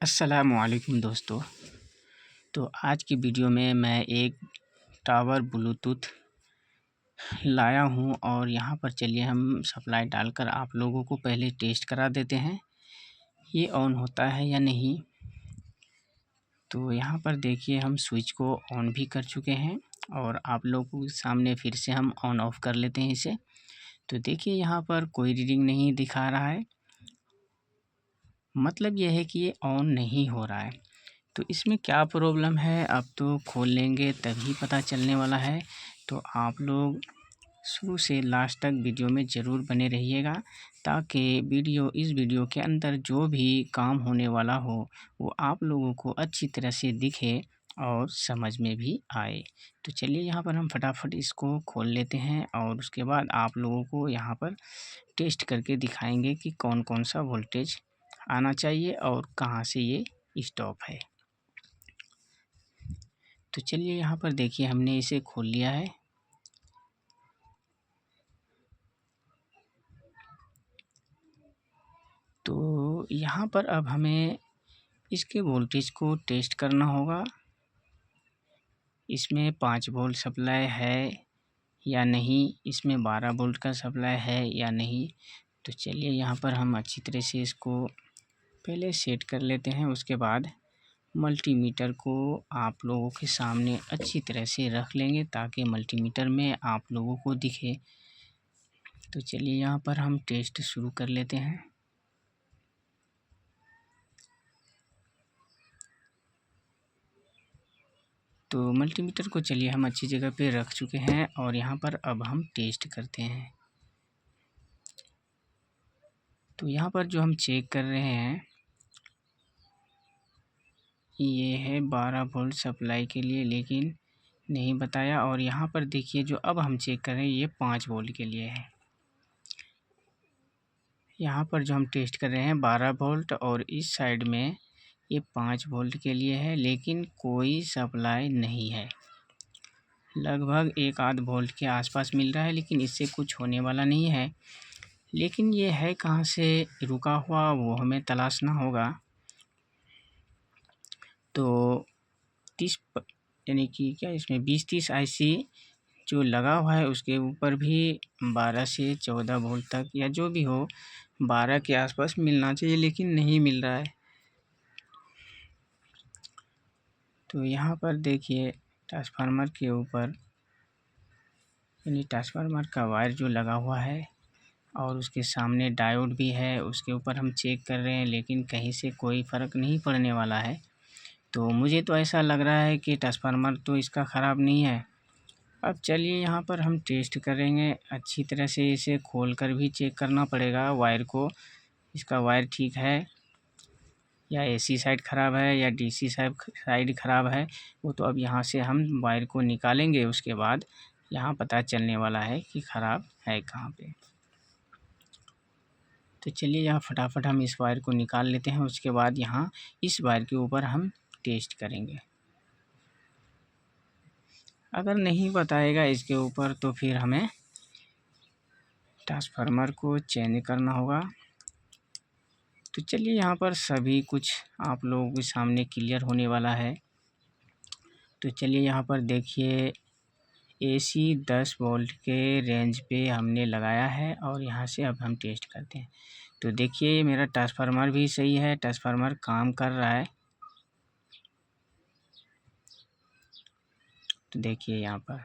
अस्सलामुअलैकुम दोस्तों। तो आज की वीडियो में मैं एक टावर ब्लूटूथ लाया हूं और यहां पर चलिए हम सप्लाई डालकर आप लोगों को पहले टेस्ट करा देते हैं ये ऑन होता है या नहीं। तो यहां पर देखिए हम स्विच को ऑन भी कर चुके हैं और आप लोगों के सामने फिर से हम ऑन ऑफ कर लेते हैं इसे। तो देखिए यहां पर कोई रीडिंग नहीं दिखा रहा है, मतलब यह है कि ये ऑन नहीं हो रहा है। तो इसमें क्या प्रॉब्लम है अब तो खोल लेंगे तभी पता चलने वाला है। तो आप लोग शुरू से लास्ट तक वीडियो में ज़रूर बने रहिएगा ताकि इस वीडियो के अंदर जो भी काम होने वाला हो वो आप लोगों को अच्छी तरह से दिखे और समझ में भी आए। तो चलिए यहाँ पर हम फटाफट इसको खोल लेते हैं और उसके बाद आप लोगों को यहाँ पर टेस्ट करके दिखाएंगे कि कौन कौन सा वोल्टेज आना चाहिए और कहाँ से ये स्टॉप है। तो चलिए यहाँ पर देखिए हमने इसे खोल लिया है। तो यहाँ पर अब हमें इसके वोल्टेज को टेस्ट करना होगा, इसमें 5 वोल्ट सप्लाई है या नहीं, इसमें 12 वोल्ट का सप्लाई है या नहीं। तो चलिए यहाँ पर हम अच्छी तरह से इसको पहले सेट कर लेते हैं। उसके बाद मल्टीमीटर को आप लोगों के सामने अच्छी तरह से रख लेंगे ताकि मल्टीमीटर में आप लोगों को दिखे। तो चलिए यहाँ पर हम टेस्ट शुरू कर लेते हैं। तो मल्टीमीटर को चलिए हम अच्छी जगह पे रख चुके हैं और यहाँ पर अब हम टेस्ट करते हैं। तो यहाँ पर जो हम चेक कर रहे हैं ये है 12 वोल्ट सप्लाई के लिए, लेकिन नहीं बताया। और यहाँ पर देखिए जो अब हम चेक कर रहे हैं ये 5 वोल्ट के लिए है। यहाँ पर जो हम टेस्ट कर रहे हैं 12 वोल्ट और इस साइड में ये 5 वोल्ट के लिए है, लेकिन कोई सप्लाई नहीं है। लगभग 1 आध वोल्ट के आसपास मिल रहा है, लेकिन इससे कुछ होने वाला नहीं है। लेकिन ये है कहाँ से रुका हुआ वो हमें तलाशना होगा। तो 30 यानी कि क्या इसमें 20-30 IC जो लगा हुआ है उसके ऊपर भी 12 से 14 वोल्ट तक या जो भी हो 12 के आसपास मिलना चाहिए, लेकिन नहीं मिल रहा है। तो यहाँ पर देखिए ट्रांसफार्मर के ऊपर यानी ट्रांसफार्मर का वायर जो लगा हुआ है और उसके सामने डायोड भी है, उसके ऊपर हम चेक कर रहे हैं, लेकिन कहीं से कोई फ़र्क नहीं पड़ने वाला है। तो मुझे तो ऐसा लग रहा है कि ट्रांसफार्मर तो इसका ख़राब नहीं है। अब चलिए यहाँ पर हम टेस्ट करेंगे अच्छी तरह से, इसे खोलकर भी चेक करना पड़ेगा वायर को, इसका वायर ठीक है या AC साइड ख़राब है या DC साइड ख़राब है। वो तो अब यहाँ से हम वायर को निकालेंगे, उसके बाद यहाँ पता चलने वाला है कि ख़राब है कहाँ पे। तो चलिए यहाँ फटाफट हम इस वायर को निकाल लेते हैं। उसके बाद यहाँ इस वायर के ऊपर हम टेस्ट करेंगे। अगर नहीं बताएगा इसके ऊपर तो फिर हमें ट्रांसफार्मर को चेंज करना होगा। तो चलिए यहाँ पर सभी कुछ आप लोगों के सामने क्लियर होने वाला है। तो चलिए यहाँ पर देखिए AC 10 वोल्ट के रेंज पे हमने लगाया है और यहाँ से अब हम टेस्ट करते हैं। तो देखिए मेरा ट्रांसफार्मर भी सही है, ट्रांसफार्मर काम कर रहा है। तो देखिए यहाँ पर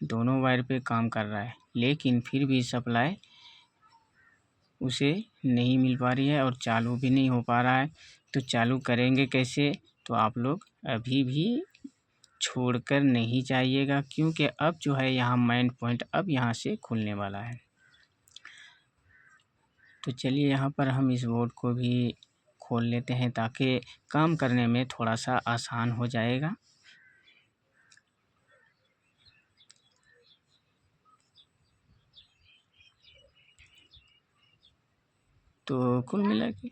दोनों वायर पे काम कर रहा है, लेकिन फिर भी सप्लाई उसे नहीं मिल पा रही है और चालू भी नहीं हो पा रहा है। तो चालू करेंगे कैसे? तो आप लोग अभी भी छोड़कर नहीं जाइएगा, क्योंकि अब जो है यहाँ मेन पॉइंट अब यहाँ से खुलने वाला है। तो चलिए यहाँ पर हम इस बोर्ड को भी खोल लेते हैं ताकि काम करने में थोड़ा सा आसान हो जाएगा। तो कुल मिला के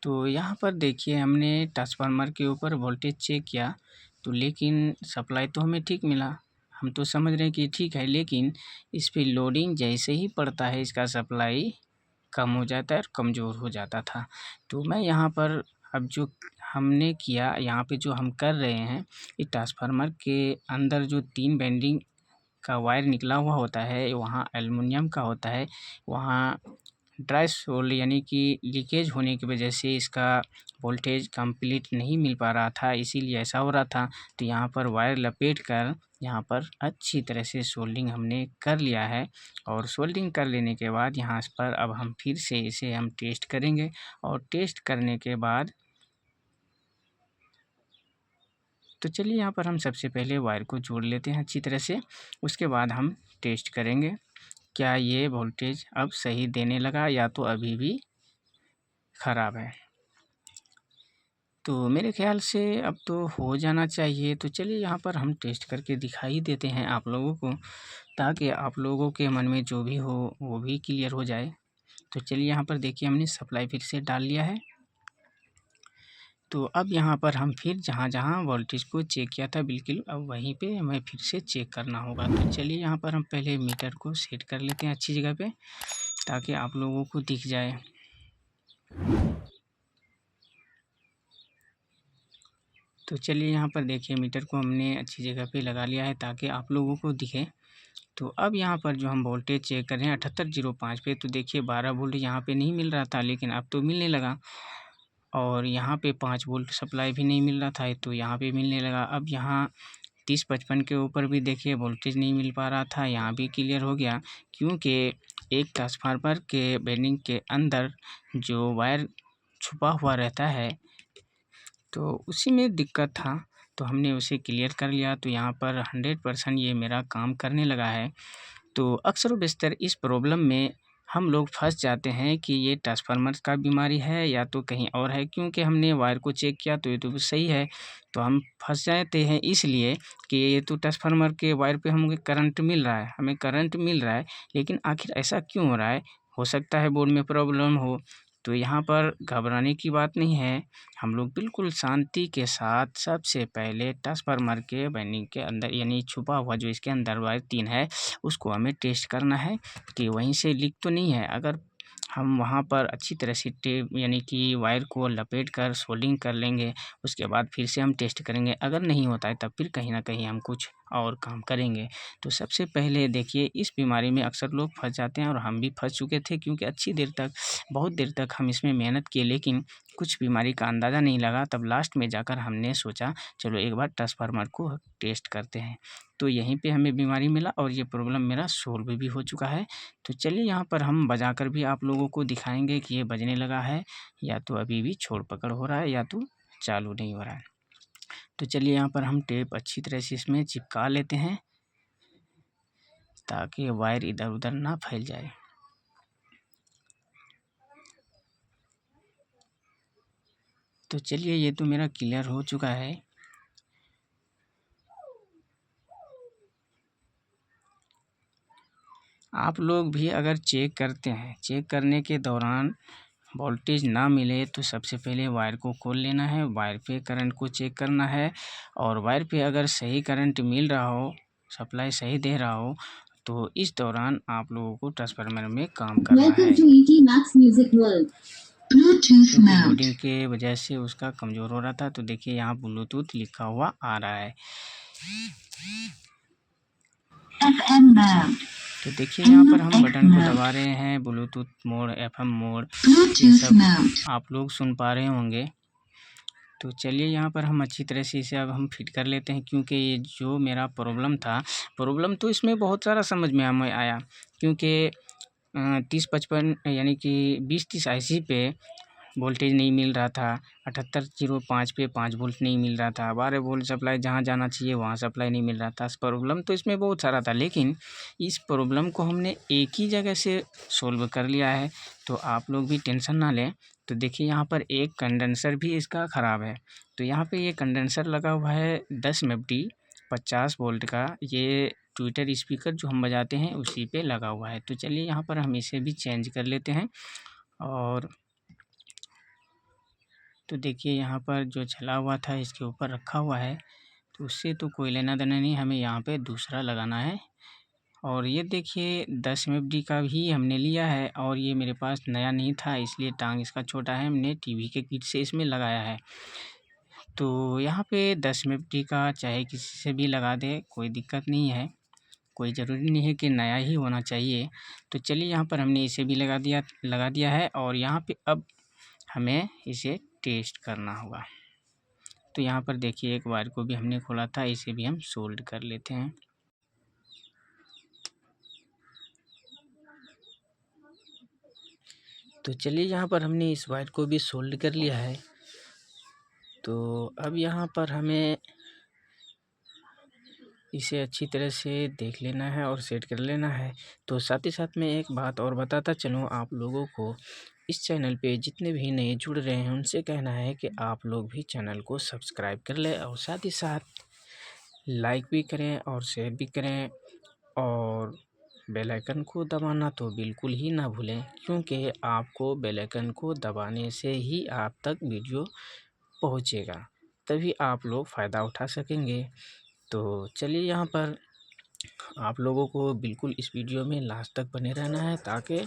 तो यहाँ पर देखिए हमने ट्रांसफार्मर के ऊपर वोल्टेज चेक किया, तो लेकिन सप्लाई तो हमें ठीक मिला। हम तो समझ रहे हैं कि ठीक है, लेकिन इस पे लोडिंग जैसे ही पड़ता है इसका सप्लाई कम हो जाता है और कमज़ोर हो जाता था। तो मैं यहाँ पर अब जो हमने किया यहाँ पे जो हम कर रहे हैं, ये ट्रांसफार्मर के अंदर जो 3 बेंडिंग का वायर निकला हुआ होता है, वहाँ एल्युमिनियम का होता है, वहाँ ड्राई सोल्ड यानी कि लीकेज होने की वजह से इसका वोल्टेज कंप्लीट नहीं मिल पा रहा था, इसीलिए ऐसा हो रहा था। तो यहाँ पर वायर लपेट कर यहाँ पर अच्छी तरह से सोल्डिंग हमने कर लिया है, और सोल्डिंग कर लेने के बाद यहाँ पर अब हम फिर से इसे हम टेस्ट करेंगे, और टेस्ट करने के बाद तो चलिए यहाँ पर हम सबसे पहले वायर को जोड़ लेते हैं अच्छी तरह से। उसके बाद हम टेस्ट करेंगे क्या ये वोल्टेज अब सही देने लगा या तो अभी भी ख़राब है। तो मेरे ख़्याल से अब तो हो जाना चाहिए। तो चलिए यहाँ पर हम टेस्ट करके दिखाई देते हैं आप लोगों को, ताकि आप लोगों के मन में जो भी हो वो भी क्लियर हो जाए। तो चलिए यहाँ पर देखिए हमने सप्लाई फिर से डाल लिया है। तो अब यहाँ पर हम फिर जहाँ-जहाँ वोल्टेज को चेक किया था बिल्कुल अब वहीं पे हमें फिर से चेक करना होगा। तो चलिए यहाँ पर हम पहले मीटर को सेट कर लेते हैं अच्छी जगह पे, ताकि आप लोगों को दिख जाए। तो चलिए यहाँ पर देखिए मीटर को हमने अच्छी जगह पे लगा लिया है ताकि आप लोगों को दिखे। तो अब यहाँ पर जो हम वोल्टेज चेक कर रहे हैं 7805 पे, तो देखिए 12 वोल्ट यहाँ पे नहीं मिल रहा था, लेकिन अब तो मिलने लगा। और यहाँ पे 5 वोल्ट सप्लाई भी नहीं मिल रहा था, तो यहाँ पे मिलने लगा। अब यहाँ 3055 के ऊपर भी देखिए वोल्टेज नहीं मिल पा रहा था, यहाँ भी क्लियर हो गया, क्योंकि एक ट्रांसफार्मर के बेंडिंग के अंदर जो वायर छुपा हुआ रहता है, तो उसी में दिक्कत था। तो हमने उसे क्लियर कर लिया, तो यहाँ पर 100% ये मेरा काम करने लगा है। तो अक्सर व बेशतर इस प्रॉब्लम में हम लोग फँस जाते हैं कि ये ट्रांसफार्मर का बीमारी है या तो कहीं और है, क्योंकि हमने वायर को चेक किया तो ये तो सही है। तो हम फँस जाते हैं इसलिए कि ये तो ट्रांसफार्मर के वायर पे हमें करंट मिल रहा है, लेकिन आखिर ऐसा क्यों हो रहा है? हो सकता है बोर्ड में प्रॉब्लम हो। तो यहाँ पर घबराने की बात नहीं है। हम लोग बिल्कुल शांति के साथ सबसे पहले ट्रांसफार्मर के वाइंडिंग के अंदर यानी छुपा हुआ जो इसके अंदर वायर 3 है, उसको हमें टेस्ट करना है कि वहीं से लीक तो नहीं है। अगर हम वहाँ पर अच्छी तरह से टेप यानी कि वायर को लपेट कर सोल्डिंग कर लेंगे, उसके बाद फिर से हम टेस्ट करेंगे। अगर नहीं होता है तब फिर कहीं न कहीं हम कुछ और काम करेंगे। तो सबसे पहले देखिए इस बीमारी में अक्सर लोग फँस जाते हैं, और हम भी फँस चुके थे, क्योंकि बहुत देर तक हम इसमें मेहनत किए, लेकिन कुछ बीमारी का अंदाज़ा नहीं लगा। तब लास्ट में जाकर हमने सोचा चलो एक बार ट्रांसफार्मर को टेस्ट करते हैं। तो यहीं पे हमें बीमारी मिला, और ये प्रॉब्लम मेरा सॉल्व भी हो चुका है। तो चलिए यहाँ पर हम बजाकर भी आप लोगों को दिखाएँगे कि ये बजने लगा है, या तो अभी भी छोड़ पकड़ हो रहा है, या तो चालू नहीं हो रहा है। तो चलिए यहाँ पर हम टेप अच्छी तरह से इसमें चिपका लेते हैं, ताकि वायर इधर-उधर ना फैल जाए। तो चलिए ये तो मेरा क्लियर हो चुका है। आप लोग भी अगर चेक करते हैं, चेक करने के दौरान वोल्टेज ना मिले तो सबसे पहले वायर को खोल लेना है, वायर पे करंट को चेक करना है, और वायर पे अगर सही करंट मिल रहा हो, सप्लाई सही दे रहा हो, तो इस दौरान आप लोगों को ट्रांसफार्मर में काम करना है। क्योंकि लोडिंग के वजह से उसका कमज़ोर हो रहा था। तो देखिए यहाँ ब्लूटूथ लिखा हुआ आ रहा है। तो देखिए यहाँ पर हम बटन को दबा रहे हैं, ब्लूटूथ मोड, एफएम मोड, ये सब आप लोग सुन पा रहे होंगे। तो चलिए यहाँ पर हम अच्छी तरह से इसे अब हम फिट कर लेते हैं, क्योंकि ये जो मेरा प्रॉब्लम तो इसमें बहुत सारा समझ में हमें आया, क्योंकि 3055 यानी कि 2030 आईसी पे वोल्टेज नहीं मिल रहा था, 7805 पे 5 वोल्ट नहीं मिल रहा था, 12 वोल्ट सप्लाई जहाँ जाना चाहिए वहाँ सप्लाई नहीं मिल रहा था। प्रॉब्लम तो इसमें बहुत सारा था, लेकिन इस प्रॉब्लम को हमने एक ही जगह से सॉल्व कर लिया है। तो आप लोग भी टेंशन ना लें। तो देखिए यहाँ पर एक कंडेंसर भी इसका ख़राब है। तो यहाँ पे ये कंडेंसर लगा हुआ है 10 एमएफडी 50 वोल्ट का, ये ट्विटर स्पीकर जो हम बजाते हैं उसी पे लगा हुआ है। तो चलिए यहाँ पर हम इसे भी चेंज कर लेते हैं। और तो देखिए यहाँ पर जो छला हुआ था इसके ऊपर रखा हुआ है, तो उससे तो कोई लेना देना नहीं, हमें यहाँ पे दूसरा लगाना है। और ये देखिए 10 एमएफडी का भी हमने लिया है और ये मेरे पास नया नहीं था, इसलिए टांग इसका छोटा है, हमने टीवी के किट से इसमें लगाया है। तो यहाँ पे 10 एमएफडी का चाहे किसी से भी लगा दे, कोई दिक्कत नहीं है, कोई ज़रूरी नहीं है कि नया ही होना चाहिए। तो चलिए यहाँ पर हमने इसे भी लगा दिया है और यहाँ पे अब हमें इसे टेस्ट करना होगा। तो यहाँ पर देखिए एक वायर को भी हमने खोला था, इसे भी हम सोल्ड कर लेते हैं। तो चलिए यहाँ पर हमने इस वायर को भी सोल्ड कर लिया है। तो अब यहाँ पर हमें इसे अच्छी तरह से देख लेना है और सेट कर लेना है। तो साथ ही साथ मैं एक बात और बताता चलूँ आप लोगों को, इस चैनल पे जितने भी नए जुड़ रहे हैं उनसे कहना है कि आप लोग भी चैनल को सब्सक्राइब कर लें और साथ ही साथ लाइक भी करें और शेयर भी करें और बेल आइकन को दबाना तो बिल्कुल ही ना भूलें, क्योंकि आपको बेल आइकन को दबाने से ही आप तक वीडियो पहुंचेगा, तभी आप लोग फ़ायदा उठा सकेंगे। तो चलिए यहाँ पर आप लोगों को बिल्कुल इस वीडियो में लास्ट तक बने रहना है ताकि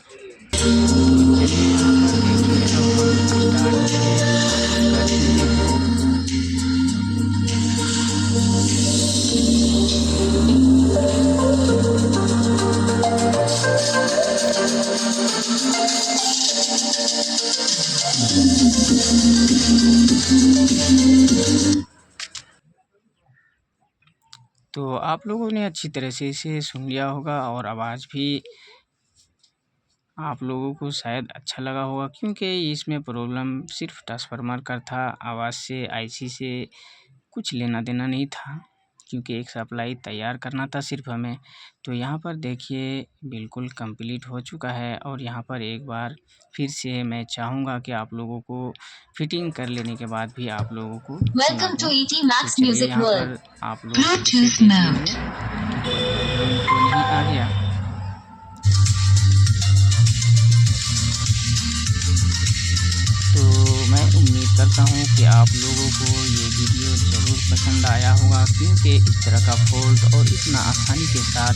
तो आप लोगों ने अच्छी तरह से इसे सुन लिया होगा और आवाज़ भी आप लोगों को शायद अच्छा लगा होगा, क्योंकि इसमें प्रॉब्लम सिर्फ ट्रांसफार्मर का था, आवाज़ से आईसी से कुछ लेना देना नहीं था, क्योंकि एक सप्लाई तैयार करना था सिर्फ हमें। तो यहाँ पर देखिए बिल्कुल कंप्लीट हो चुका है और यहाँ पर एक बार फिर से मैं चाहूँगा कि आप लोगों को फिटिंग कर लेने के बाद भी आप लोगों को सुना दूँ। तो चलिए यहाँ पर आप लोग इसे देख लीजिए कि कोई प्रॉब्लम तो नहीं आ गया। तो मैं उम्मीद करता हूँ कि आप लोगों को ये वीडियो ज़रूर पसंद आया होगा, क्योंकि इस तरह का फॉल्ट और इतना आसानी के साथ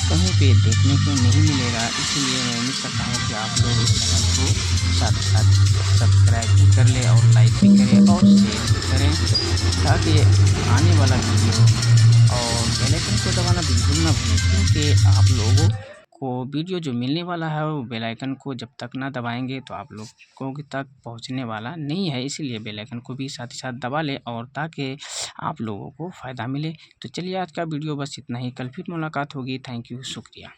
कहीं पे देखने को नहीं मिलेगा। इसलिए मैं उम्मीद करता हूँ कि आप लोग इस चैनल को साथ साथ सब्सक्राइब भी कर लें और लाइक भी करें और शेयर भी करें, ताकि आने वाला वीडियो और बेल आइकन को दबाना बिल्कुल ना भूलें, क्योंकि आप लोगों को वीडियो जो मिलने वाला है वो बेल आइकन को जब तक ना दबाएंगे तो आप लोगों तक पहुंचने वाला नहीं है। इसलिए बेल आइकन को भी साथ ही साथ दबा लें और ताकि आप लोगों को फ़ायदा मिले। तो चलिए आज का वीडियो बस इतना ही, कल फिर मुलाकात होगी। थैंक यू, शुक्रिया।